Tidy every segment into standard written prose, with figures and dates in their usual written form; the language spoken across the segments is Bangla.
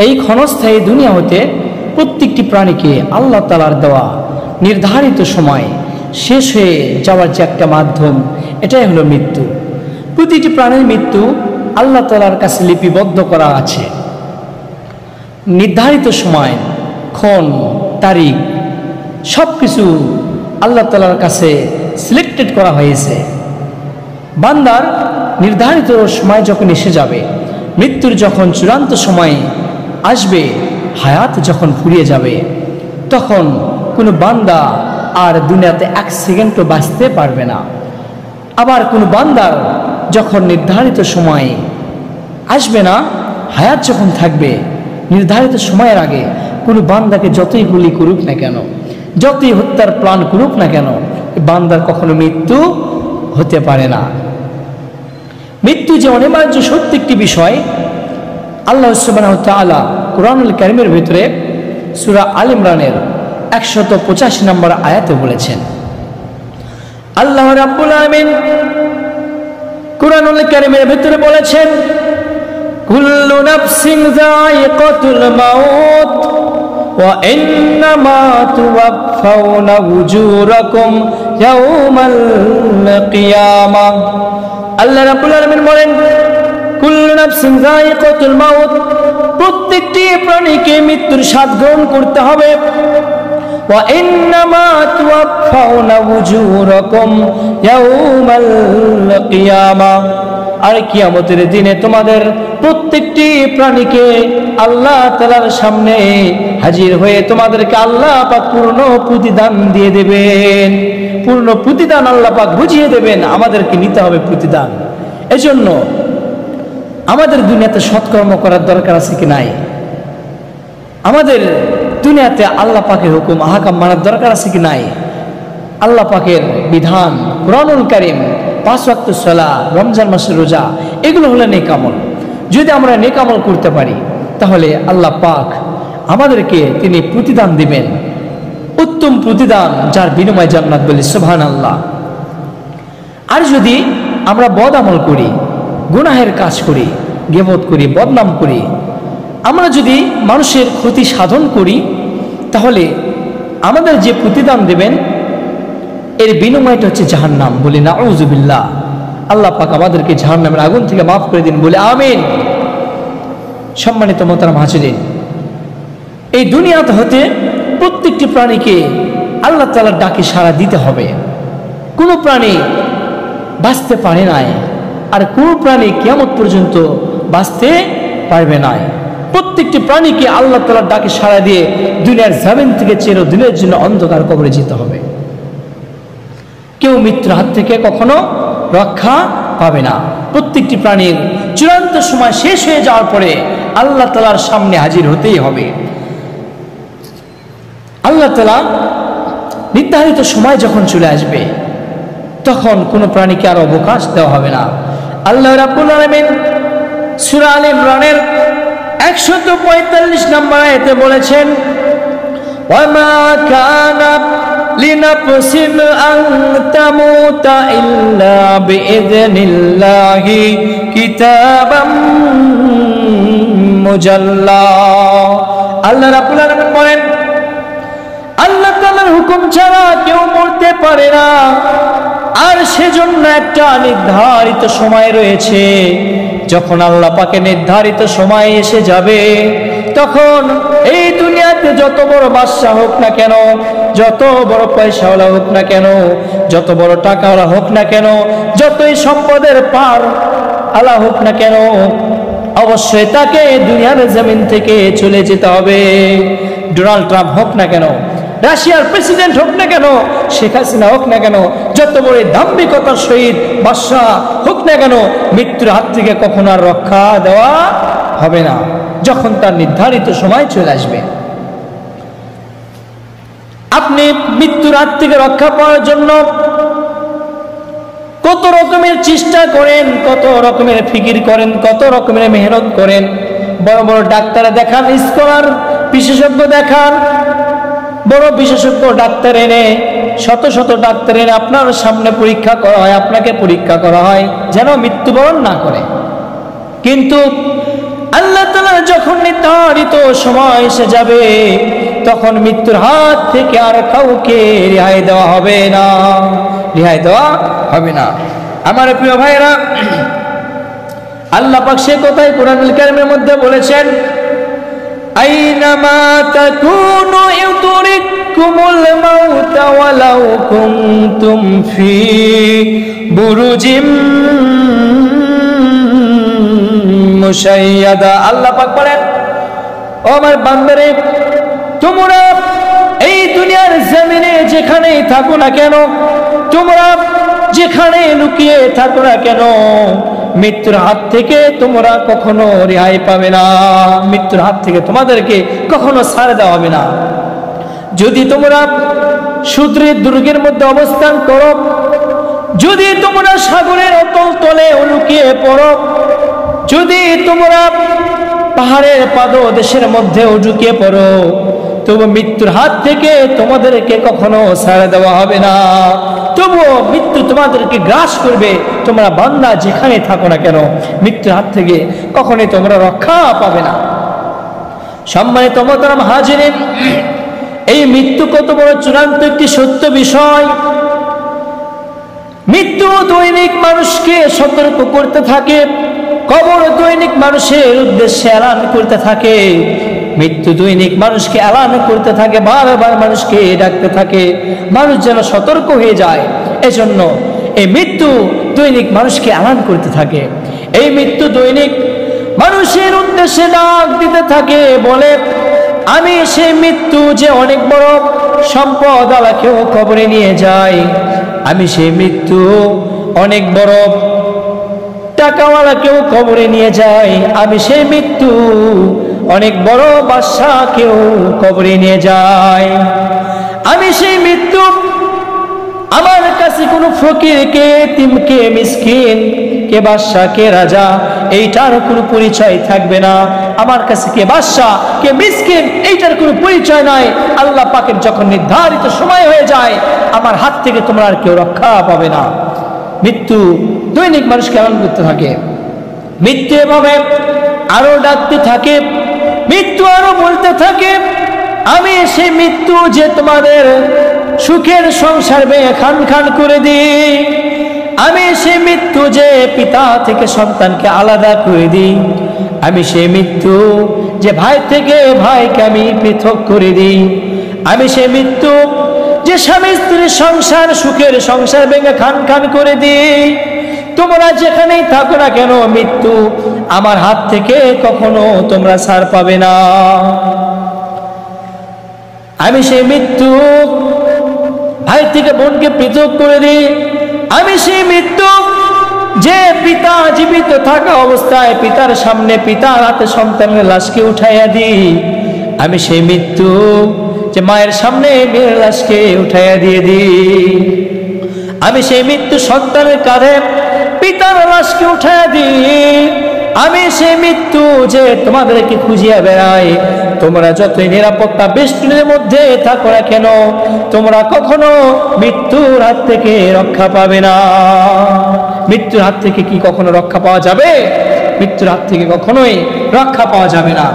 এই ক্ষণস্থায়ী দুনিয়া হতে প্রত্যেকটি প্রাণীকে আল্লাহ তাআলার দেওয়া নির্ধারিত সময় শেষ হয়ে যাওয়ার যে একটা মাধ্যম, এটাই হলো মৃত্যু। প্রতিটি প্রাণীর মৃত্যু আল্লাহ তাআলার কাছে লিপিবদ্ধ করা আছে। নির্ধারিত সময়, ক্ষণ, তারিখ সব কিছু আল্লাহ তাআলার কাছে সিলেক্টেড করা হয়েছে। বান্দার নির্ধারিত সময় যখন এসে যাবে, মৃত্যুর যখন চূড়ান্ত সময় আসবে, হায়াত যখন ফুরিয়ে যাবে, তখন কোনো বান্দা আর দুনিয়াতে এক সেকেন্ডও বাঁচতে পারবে না। আবার কোনো বান্দার যখন নির্ধারিত সময় আসবে না, হায়াত যখন থাকবে, নির্ধারিত সময়ের আগে কোনো বান্দাকে যতই গুলি করুক না কেন, যতই হত্যার প্ল্যান করুক না কেন, বান্দার কখনো মৃত্যু হতে পারে না। মৃত্যু যে অনিবার্য সত্য একটি বিষয়, আল্লাহ সুবহানাহু ওয়া তাআলা কুরআনুল কারীমের ভিতরে সূরা আল ইমরানের 185 নম্বর আয়াতে বলেছেন। আল্লাহ রাব্বুল আলামিন কুরআনুল কারীমের ভিতরে বলেছেন, কুল্লু নাফসিন যায়িকাতুল মাউত ওয়া ইন্নামা তুওয়াফাউনা উজুরাকুম ইয়াওমাল কিয়ামাহ। আল্লাহ রাব্বুল আলামিন বলেন, কুল্লু নাফসিন যায়িকাতুল মাউত, প্রত্যেকটি প্রাণীকে মৃত্যুর স্বাদ গ্রহণ করতে হবে। ওয়া ইন্নামা তুওয়াফাউনা উজুরাকুম ইয়াওমাল কিয়ামাহ, আর কিয়ামতের দিনে তোমাদের প্রত্যেকটি প্রাণীকে আল্লাহ তাআলার সামনে হাজির হয়ে তোমাদেরকে আল্লাহ পাক পূর্ণ প্রতিদান দিয়ে দেবেন। পূর্ণ প্রতিদান আল্লাহ পাক বুঝিয়ে দেবেন, আমাদেরকে নিতে হবে প্রতিদান। এজন্য আমাদের দুনিয়াতে সৎকর্ম করার দরকার আছে কি নাই? আমাদের দুনিয়াতে আল্লাহ পাকের হুকুম আহকাম মানার দরকার আছে কি নাই? আল্লাহ পাকের বিধান, কুরআনুল কারীম, 5 ওয়াক্ত সালাত, রমজান মাসের রোজা, এগুলো হলো নেক আমল। যদি আমরা নেক আমল করতে পারি, তাহলে আল্লাহ পাক আমাদেরকে তিনি প্রতিদান দিবেন, উত্তম প্রতিদান, যার বিনিময় জান্নাত, বলি সুবহানাল্লাহ। আর যদি আমরা বদ আমল করি, গুনাহের কাজ করি, গীবত করি, বদনাম করি, আমরা যদি মানুষের ক্ষতি সাধন করি, তাহলে আমাদের যে প্রতিদান দেবেন এর বিনিময়টা হচ্ছে জাহান্নাম, বলি নাউযুবিল্লাহ। আল্লাহ পাক আমাদেরকে জাহান্নামের আগুন থেকে মাফ করে দিন, বলে আমিন। সম্মানিত মোহতারাম হাজিরিন, এই দুনিয়াতে হতে প্রত্যেকটি প্রাণীকে আল্লাহ তাআলার ডাকে সাড়া দিতে হবে। কোনো প্রাণী বাঁচতে পারে নাই, আর কোনো প্রাণী কিয়ামত পর্যন্ত বাঁচতে পারবে না। প্রত্যেকটি প্রাণীকে আল্লাহ তাআলার ডাকে সাড়া দিয়ে দুনিয়ার জমিন থেকে চিরদিনের জন্য অন্ধকার কবরে যেতে হবে। কেউ মৃত্যুর হাত থেকে কখনো রক্ষা পাবে না। প্রত্যেকটি প্রাণীর চূড়ান্ত সময় শেষ হয়ে যাওয়ার পরে আল্লাহ তাআলার সামনে হাজির হতেই হবে। আল্লাহ তাআলা নির্ধারিত সময় যখন চলে আসবে, তখন কোনো প্রাণীকে আর অবকাশ দেওয়া হবে না। আল্লাহ রাব্বুল আলামিন সূরা আল ইমরানের 145 নম্বর আয়াতে বলেছেন, ওয়া মা কানা লিনাফসিন আন তামুতা ইল্লা বিইذনিল্লাহি কিতাবাম মুজাল্লা। আল্লাহ রাব্বুল আলামিন বলেন, আল্লাহ তাআলার হুকুম ছাড়া কেউ মরতে পারে না, আর সেজন্য একটা নির্ধারিত সময় রয়েছে। যখন আল্লাহ পাকে নির্ধারিত সময় এসে যাবে, তখন এই দুনিয়াতে যত বড় বাদশা হোক না কেন, যত বড় পয়সাওয়ালা হোক না কেন, যত বড় টাকাওয়ালা হোক না কেন, যতই সম্পদের পার আলা হোক না কেন, অবশ্যই তাকে দুনিয়ার জমিন থেকে চলে যেতে হবে। ডোনাল্ড ট্রাম্প হোক না কেন, রাশিয়ার প্রেসিডেন্ট হোক না কেন, শেখ হাসিনা হোক না কেন, যত বড় দাম্ভিকতার সহিত বাদশা হোক না কেন, মৃত্যুর হাত থেকে কখনো আর রক্ষা দেওয়া হবে না, যখন তার নির্ধারিত সময় চলে আসবে। আপনি মৃত্যুর হাত থেকে রক্ষা পাওয়ার জন্য কত রকমের চেষ্টা করেন, কত রকমের ফিকির করেন, কত রকমের মেহনত করেন। বড় বড় ডাক্তার দেখান, স্কলার বিশেষজ্ঞ দেখান, বড় বিশেষজ্ঞ ডাক্তার এনে, শত শত ডাক্তার এনে আপনার সামনে পরীক্ষা করা হয়, আপনাকে পরীক্ষা করা হয় যেন মৃত্যুবরণ না করে। কিন্তু আল্লাহ তাআলা যখন নির্ধারিত সময় এসে যাবে তখন মৃত্যুর হাত থেকে আর কাউকে রেহাই দেওয়া হবে না, রেহাই দেওয়া হবে না। আমার প্রিয় ভাইরা, আল্লাহ পাক সে কথাই কোরআনুল কারীমের মধ্যে বলেছেন, আইনামা তাকুনু ইউদরিকুমুল মাউত ওয়ালাউ কুনতুম ফি বুরুজিম মুশাইয়াদা। আল্লাহ পাক বলেন, ও আমার বান্দারে, তোমরা এই দুনিয়ার জমিনে যেখানেই থাকো না কেন, তোমরা যেখানে লুকিয়ে থাকো না কেন, মৃত্যুর হাত থেকে তোমরা কখনো রেহাই পাবে না, মৃত্যুর হাত থেকে তোমাদেরকে কখনো ছাড় দেওয়া হবে না। যদি তোমরা সমুদ্রের দুর্গের মধ্যে অবস্থান করো, যদি তোমরা সাগরের অতল তলে লুকিয়ে পড়ো, যদি তোমরা পাহাড়ের পাদদেশের মধ্যেও ঢুকিয়ে পড়ো, তবু মৃত্যুর হাত থেকে তোমাদেরকে কখনো ছাড় দেওয়া হবে না। তবুও মৃত্যু তোমাদেরকে গ্রাস করবে, তোমরা বান্দা যেখানে থাকো না কেন, মৃত্যুর হাত থেকে কখনোই তোমরা রক্ষা পাবে না। সম্মানিত মোহতারাম হাজিরিন, এই মৃত্যু কত বড় চূড়ান্ত একটি সত্য বিষয়। মৃত্যু দৈনিক মানুষকে সতর্ক করতে থাকে, কবর দৈনিক মানুষের উদ্দেশ্যে এলান করতে থাকে, মৃত্যু দৈনিক মানুষকে এলান করতে থাকে, বারবার মানুষকে ডাকতে থাকে, মানুষ যেন সতর্ক হয়ে যায়। এজন্য এই মৃত্যু দৈনিক মানুষকে এলান করতে থাকে। এই মৃত্যু দৈনিক মানুষের উদ্দেশ্যে ডাক দিতে থাকে, বলে, আমি সেই মৃত্যু যে অনেক বড় সম্পদ আলাকেও কবরে নিয়ে যায়, আমি সেই মৃত্যু অনেক বড় টাকাওয়ালাকেও কবরে নিয়ে যায়, আমি সেই মৃত্যু অনেক বড় বাদশাকেও কবরে নিয়ে যায়, আমি সেই মৃত্যু আমার কাছে কোনো ফকিরকে, এতিমকে, মিসকিন কে, বাদশা কে, রাজা, এইটার কোনো পরিচয় থাকবে না। আমার কাছে কে বাদশা কে মিসকিন এইটার কোনো পরিচয় নাই। আল্লাহ পাকের যখন নির্ধারিত সময় হয়ে যায়, আমার হাত থেকে তোমরা আর কেউ রক্ষা পাবে না। মৃত্যু দৈনিক মানুষকে এমন করতে থাকে। মৃত্যু এভাবে আরো ডাকতে থাকে, মৃত্যু আরো বলতে থাকে, আমি সেই মৃত্যু যে তোমাদের সুখের সংসার ভেঙে খান খান করে দিই, আমি সেই মৃত্যু যে পিতা থেকে সন্তানকে আলাদা করে দিই, আমি সেই মৃত্যু যে ভাই থেকে ভাইকে আমি পৃথক করে দিই, আমি সেই মৃত্যু যে স্বামী স্ত্রীর সংসার, সুখের সংসার ভেঙে খান খান করে দিই। তোমরা যেখানেই থাকো না কেন, মৃত্যু আমার হাত থেকে কখনো তোমরা ছাড় পাবে না। আমি সেই মৃত্যু ভাই থেকে বোনকে পৃথক করে দিই, আমি সেই মৃত্যু যে পিতা জীবিত থাকা অবস্থায় পিতার সামনে পিতার হাতে সন্তানের লাশকে উঠাইয়া দিই, আমি সেই মৃত্যু যে মায়ের সামনে মেয়ের লাশকে উঠাইয়া দিয়ে দিই, আমি সেই মৃত্যু সন্তানের কাঁধে পিতার লাশকে উঠাইয়া দিই, আমি সেই মৃত্যু যে তোমাদেরকে খুঁজিয়া বেড়াই, তোমরা যতই নিরাপত্তা বেষ্টনীর মধ্যে থাকো না কেন, তোমরা কখনো মৃত্যুর হাত থেকে রক্ষা পাবে না। মৃত্যুর হাত থেকে কি কখনো রক্ষা পাওয়া যাবে? মৃত্যুর হাত থেকে কখনোই রক্ষা পাওয়া যাবে না।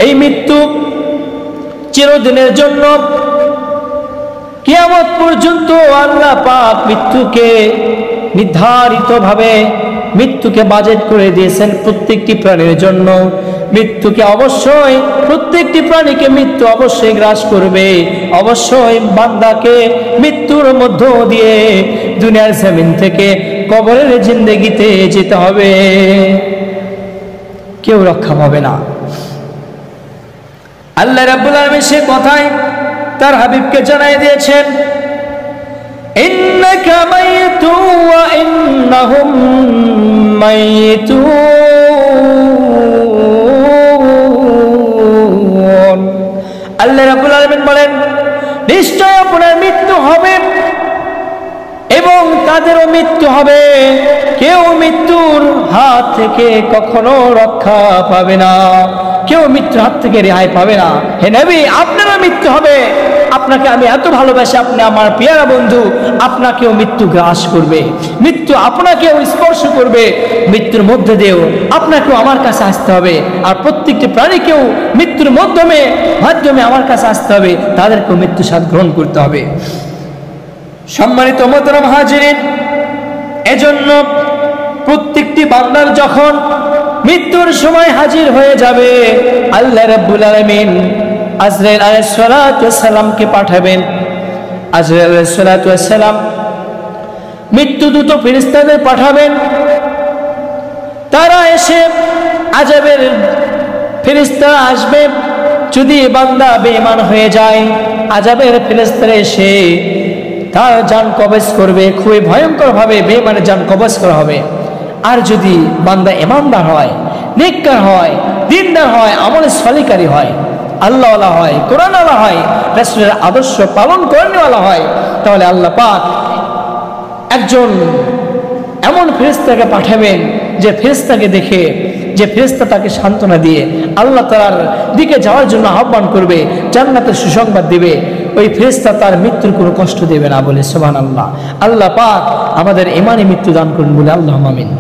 এই মৃত্যু চিরদিনের জন্য, কিয়ামত পর্যন্ত আল্লাহ পাক মৃত্যুকে নির্ধারিতভাবে মৃত্যুকে বাজেট করে দিয়েছেন প্রত্যেকটি প্রাণীর জন্য। মৃত্যুকে অবশ্যই, প্রত্যেকটি প্রাণীকে মৃত্যু অবশ্যই গ্রাস করবে, অবশ্যই বান্দাকে মৃত্যুর মধ্য দিয়ে দুনিয়ার জমিন থেকে কবরের জিন্দেগিতে যেতে হবে, কেউ রক্ষা পাবে না। আল্লাহ রাব্বুল আলামিন সে কথাই তার হাবিবকে জানাই দিয়েছেন, ইন্নাকা মাইতুন ওয়া ইন্নাহুম মাইতুন। আল্লাহ রাব্বুল আলামিন বলেন, নিশ্চয় আপনার মৃত্যু হবে এবং তাদেরও মৃত্যু হবে, কেউ মৃত্যুর হাত থেকে কখনো রক্ষা পাবে না। কেউ মৃত্যুর হাত থেকে রেহাই পাবে না। হে নবী, আপনারও মৃত্যু হবে। আপনাকে আমি এত ভালোবাসি, আপনি আমার পেয়ারা বন্ধু, আপনাকেও মৃত্যু গ্রাস করবে, মৃত্যু আপনাকেও স্পর্শ করবে। মৃত্যুর মধ্যে দিয়েও আপনাকেও আমার কাছে আসতে হবে, আর প্রত্যেকটি প্রাণীকেও মৃত্যুর মাধ্যমে আমার কাছে আসতে হবে, তাদেরকেও মৃত্যু স্বাদ গ্রহণ করতে হবে। সম্মানিত মোহতারাম হাজিরিন, এজন্য প্রত্যেকটি বান্দার যখন মৃত্যুর সময় হাজির হয়ে যাবে, আল্লাহ রাব্বুল আলামিন আজরাইল আলাইহিস সালাতু ওয়াস সালামকে পাঠাবেন। আজরাইল আলাইহিস সালাতু ওয়াস সালাম মৃত্যুদূত ফেরেশতাদের পাঠাবেন। তারা এসে আযাবের ফেরেশতা আসবে। যদি বান্দা বেঈমান হয়ে যায়, আযাবের ফেরেশতারা এসে তার জান কবজ করবে, খুবই ভয়ঙ্কর ভাবে বেঈমানের জান কবজ করা হবে। আর যদি বান্দা ইমানদার হয়, নেককার হয়, দিনদার হয়, আমলে সলিকারী হয়, আল্লাহওয়ালা হয়, কোরআনওয়ালা হয়, রাসূলের আদর্শ পালন করেনওয়ালা হয়, তাহলে আল্লাহ পাক একজন এমন ফেরেশতাকে পাঠাবেন যে ফেরেশতাকে দেখে, যে ফেরেশতা তাকে সান্ত্বনা দিয়ে আল্লাহ তাআলার দিকে যাওয়ার জন্য আহ্বান করবে, জান্নাতের সুসংবাদ দিবে। ওই ফেরেশতা তার মৃত্যুর কোনো কষ্ট দেবে না বলে সুবহানাল্লাহ। আল্লাহ পাক আমাদের ঈমানি মৃত্যু দান করুন বলে আল্লাহুম্মা আমিন।